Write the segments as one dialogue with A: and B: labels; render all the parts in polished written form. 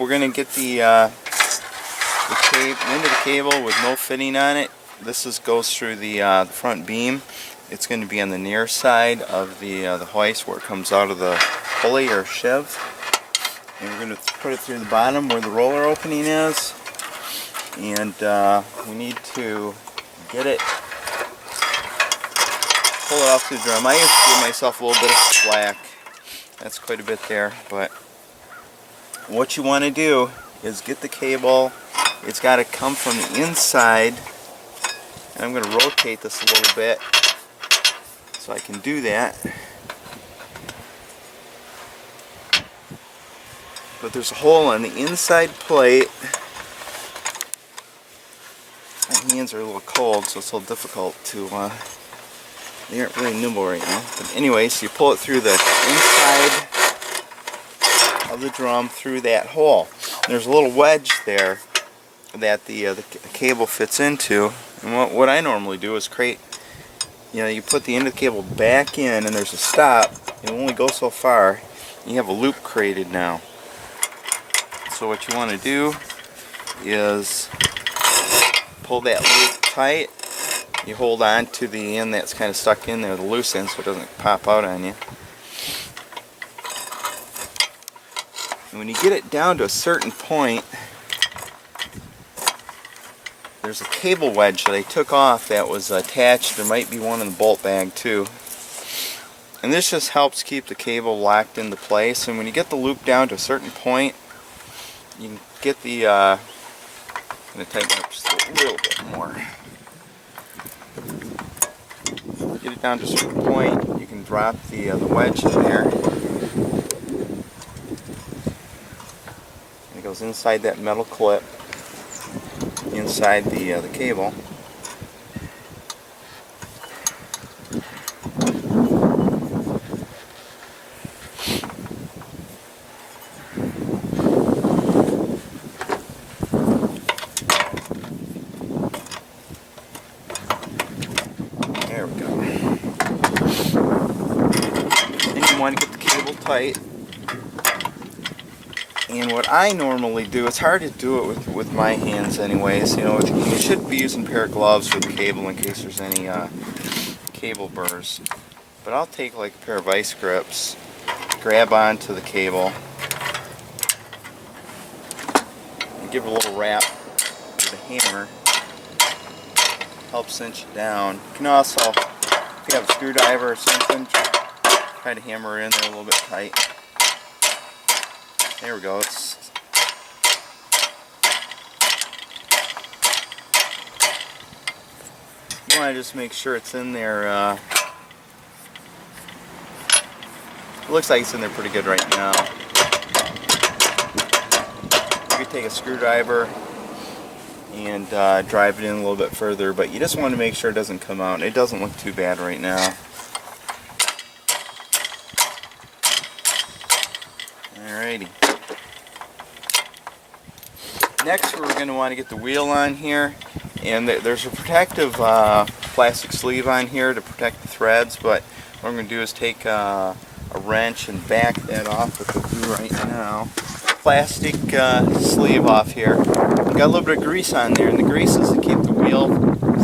A: we're going to get the end of the cable with no fitting on it. This goes through the front beam. It's going to be on the near side of the hoist where it comes out of the pulley or sheave. And we're going to put it through the bottom where the roller opening is. And we need to get it, pull it off through the drum. I used to give myself a little bit of slack. That's quite a bit there. But what you want to do is get the cable. It's got to come from the inside. And I'm going to rotate this a little bit so I can do that. But there's a hole on the inside plate. My hands are a little cold, so it's a little difficult to, they aren't very nimble right now. But anyway, so you pull it through the inside of the drum through that hole. And there's a little wedge there that the cable fits into. And what I normally do is you put the end of the cable back in, and there's a stop. It only goes so far. You have a loop created now. So what you want to do is pull that loop tight. You hold on to the end that's kind of stuck in there, the loose end, so it doesn't pop out on you. And when you get it down to a certain point, there's a cable wedge that I took off that was attached. There might be one in the bolt bag too. And this just helps keep the cable locked into place. And when you get the loop down to a certain point, you can get the, I'm going to tighten it up just a little bit more. Get it down to a certain point, you can drop the wedge in there. And it goes inside that metal clip, inside the cable. There we go. Then you want to get the cable tight. And what I normally do, it's hard to do it with my hands anyways. You should be using a pair of gloves for the cable in case there's any cable burrs. But I'll take like a pair of vice grips, grab onto the cable, and give it a little rap with a hammer. Help cinch it down. You can also, if you have a screwdriver or something, try to hammer it in there a little bit tight. There we go. You want to just make sure it's in there. It looks like it's in there pretty good right now. You could take a screwdriver and drive it in a little bit further, but you just want to make sure it doesn't come out. It doesn't look too bad right now. Alrighty. Next we're going to want to get the wheel on here, and there's a protective plastic sleeve on here to protect the threads, but what I'm going to do is take a wrench and back that off with the glue right now. Plastic sleeve off here. Got a little bit of grease on there, and the grease is to keep the wheel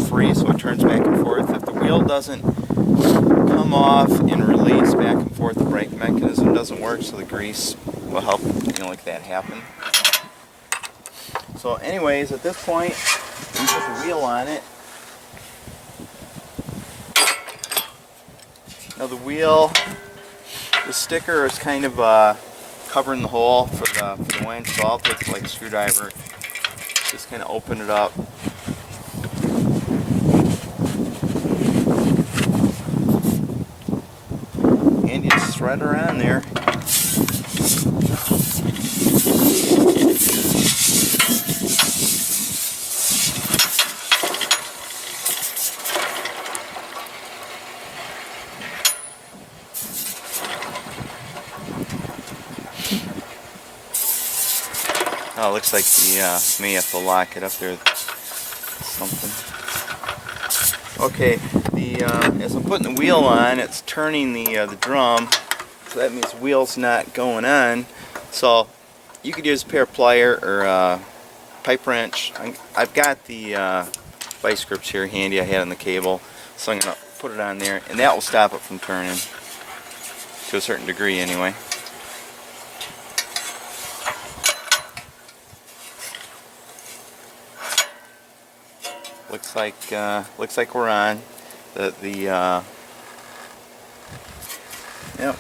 A: free so it turns back and forth. If the wheel doesn't come off and release back and forth, the brake mechanism doesn't work, so the grease will help like that happen. So anyways, at this point, we put the wheel on it. Now the wheel, the sticker is kind of covering the hole for the winch, so I'll take like a screwdriver, just kind of open it up. And you just thread her on there. Oh, it looks like you may have to lock it up there. Something. Okay, as I'm putting the wheel on, it's turning the drum, so that means the wheel's not going on. So You could use a pair of pliers or a pipe wrench. I've got the vice grips here handy. I had on the cable, so I'm going to put it on there, and that will stop it from turning to a certain degree anyway. Looks like we're on. Yep,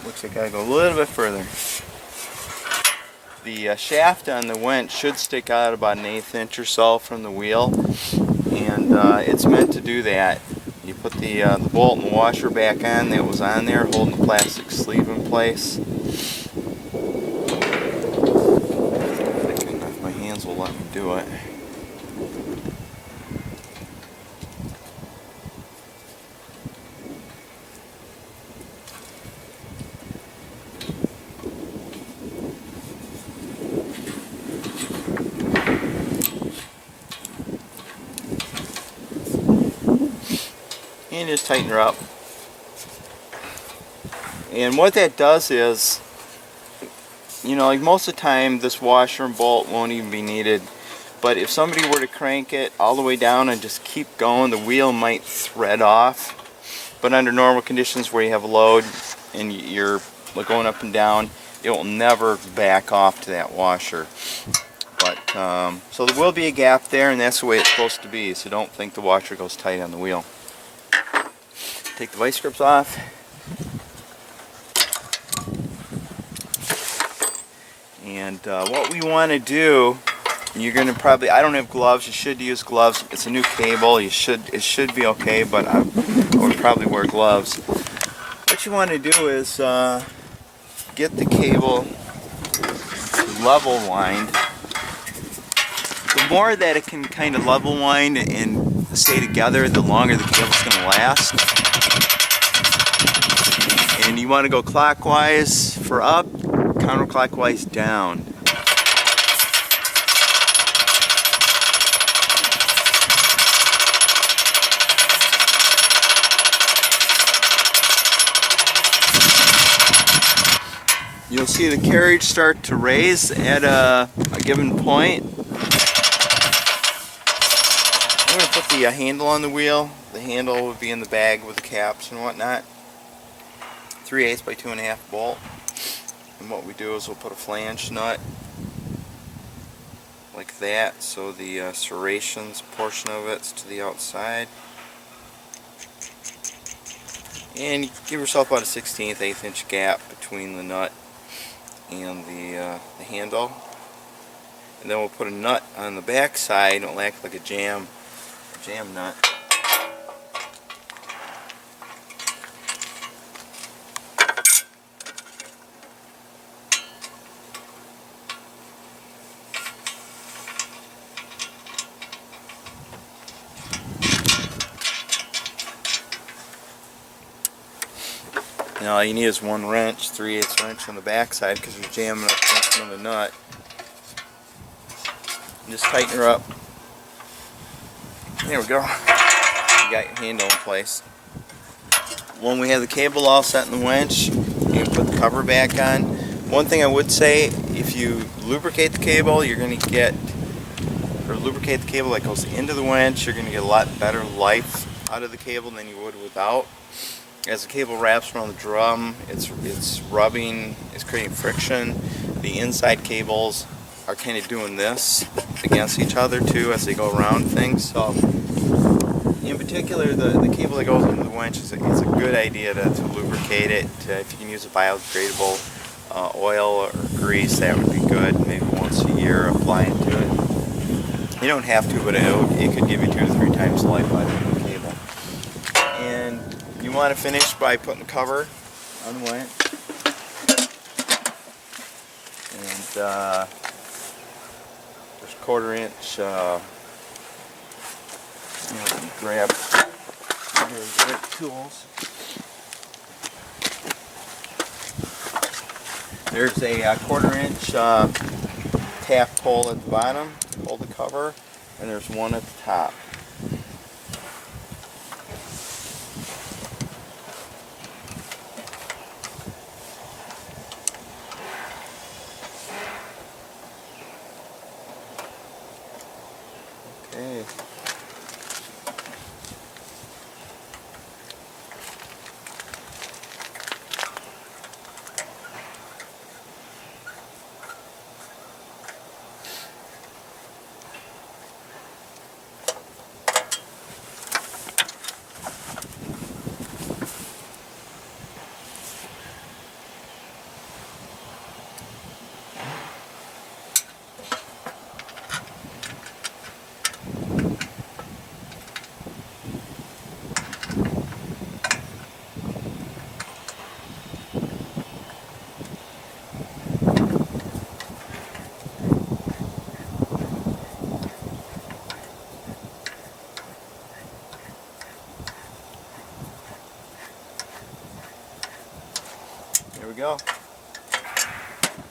A: looks like I gotta go a little bit further. The shaft on the winch should stick out about 1/8 inch or so from the wheel, and it's meant to do that. You put the bolt and the washer back on that was on there, holding the plastic sleeve in place. If my hands will let me do it. And just tighten her up. And what that does is, you know, like most of the time this washer and bolt won't even be needed, but if somebody were to crank it all the way down and just keep going, the wheel might thread off. But under normal conditions where you have a load and you're going up and down, it will never back off to that washer. But so there will be a gap there, and that's the way it's supposed to be, so don't think the washer goes tight on the wheel. Take the vice grips off. And what we want to do, you're going to probably, I don't have gloves, you should use gloves. It's a new cable, it should be okay, but I would probably wear gloves. What you want to do is get the cable level wind. The more that it can kind of level wind and stay together, the longer the cable's going to last. And you want to go clockwise for up, counterclockwise down. You'll see the carriage start to raise at a given point. I'm going to put the handle on the wheel. The handle would be in the bag with the caps and whatnot. 3/8 by 2.5 bolt. And what we do is we'll put a flange nut like that, so the serrations portion of it's to the outside. And you give yourself about a 1/16, 1/8 inch gap between the nut and the handle. And then we'll put a nut on the back side. It'll act like a jam nut. And all you need is one wrench, 3/8 wrench on the back side, because you're jamming up against the nut. And just tighten her up. There we go. You got your handle in place. When we have the cable all set in the winch, you can put the cover back on. One thing I would say, if you lubricate the cable, you're going to get, or lubricate the cable that goes into the winch, you're going to get a lot better life out of the cable than you would without. As the cable wraps around the drum, it's rubbing, it's creating friction. The inside cables are kind of doing this against each other too as they go around things. So, in particular, the cable that goes into the winch it's a good idea to lubricate it. If you can use a biodegradable oil or grease, that would be good. Maybe once a year, apply it to it. You don't have to, but it could give you 2 to 3 times the life out of the cable. And you want to finish by putting a cover on the winch. And there's 1/4 inch, grab tools. There's a 1/4 inch tack pole at the bottom, hold the cover, and there's one at the top.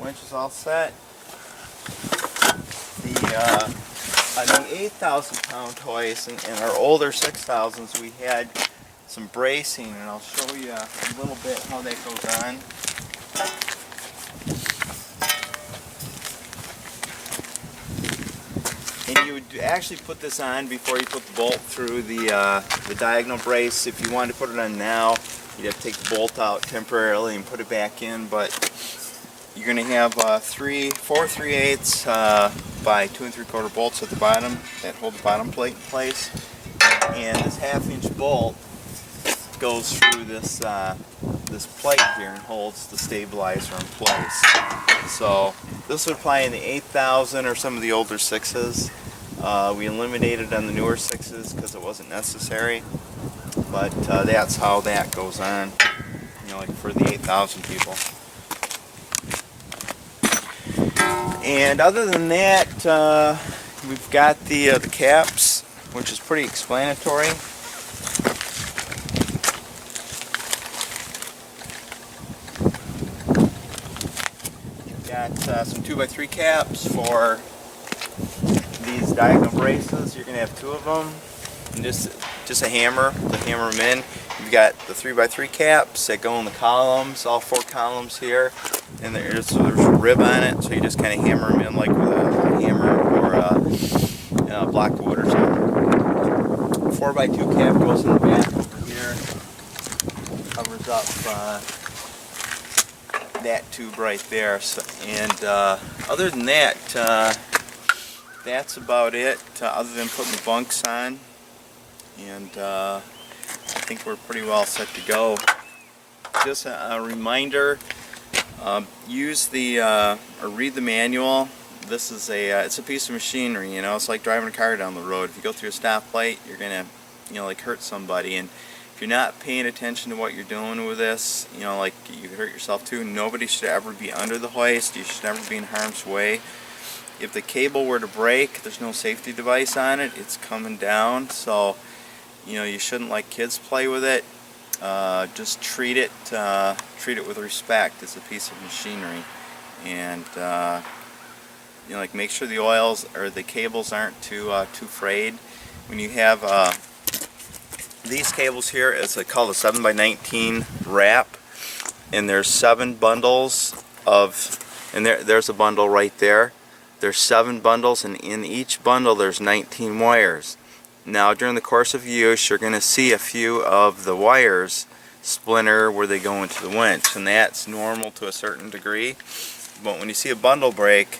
A: winch is all set. On the 8,000 pound hoist and our older 6,000s, we had some bracing, and I'll show you a little bit how that goes on. And you would actually put this on before you put the bolt through the diagonal brace. If you wanted to put it on now, you'd have to take the bolt out temporarily and put it back in, but you're going to have 4 3/8 by 2 3/4 bolts at the bottom that hold the bottom plate in place, and this 1/2-inch bolt goes through this this plate here and holds the stabilizer in place. So this would apply in the 8,000 or some of the older 6s. We eliminated on the newer 6s because it wasn't necessary, but that's how that goes on, you know, like for the 8,000 people. And other than that, we've got the caps, which is pretty explanatory. You've got some 2x3 caps for these diagonal braces. You're going to have 2 of them, and just a hammer to hammer them in. You've got the 3x3 caps that go in the columns, all 4 columns here, and there's a rib on it, so you just kind of hammer them in like with a hammer or a block of wood or something. 4x2 cap goes in the back over here, covers up that tube right there. So, and other than that, that's about it, other than putting the bunks on, and I think we're pretty well set to go. Just a reminder, use the or read the manual. This is it's a piece of machinery, you know. It's like driving a car down the road. If you go through a stoplight, you're gonna, you know, like hurt somebody, and if you're not paying attention to what you're doing with this, you know, like you hurt yourself too. Nobody should ever be under the hoist. You should never be in harm's way. If the cable were to break, there's no safety device on it. It's coming down, so you know you shouldn't let kids play with it. Just treat it with respect. It's a piece of machinery, and you know, like make sure the oils or the cables aren't too frayed. When you have these cables here, it's called a 7x19 wrap, and there's 7 bundles of, and there's a bundle right there. There's 7 bundles, and in each bundle there's 19 wires. Now during the course of use, you're going to see a few of the wires splinter where they go into the winch, and that's normal to a certain degree. But when you see a bundle break,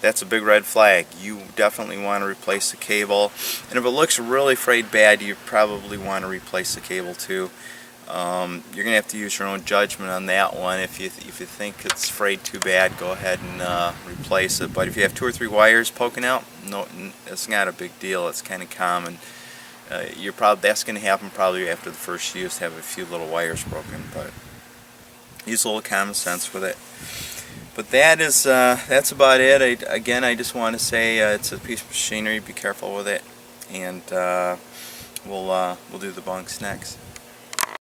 A: that's a big red flag. You definitely want to replace the cable, and if it looks really frayed bad, you probably want to replace the cable too. You're going to have to use your own judgment on that one. If you think it's frayed too bad, go ahead and replace it. But if you have 2 or 3 wires poking out, no, it's not a big deal. It's kind of common. That's going to happen probably after the first use, have a few little wires broken. But use a little common sense with it. But that's about it. Again, I just want to say it's a piece of machinery. Be careful with it, and we'll do the bunks next.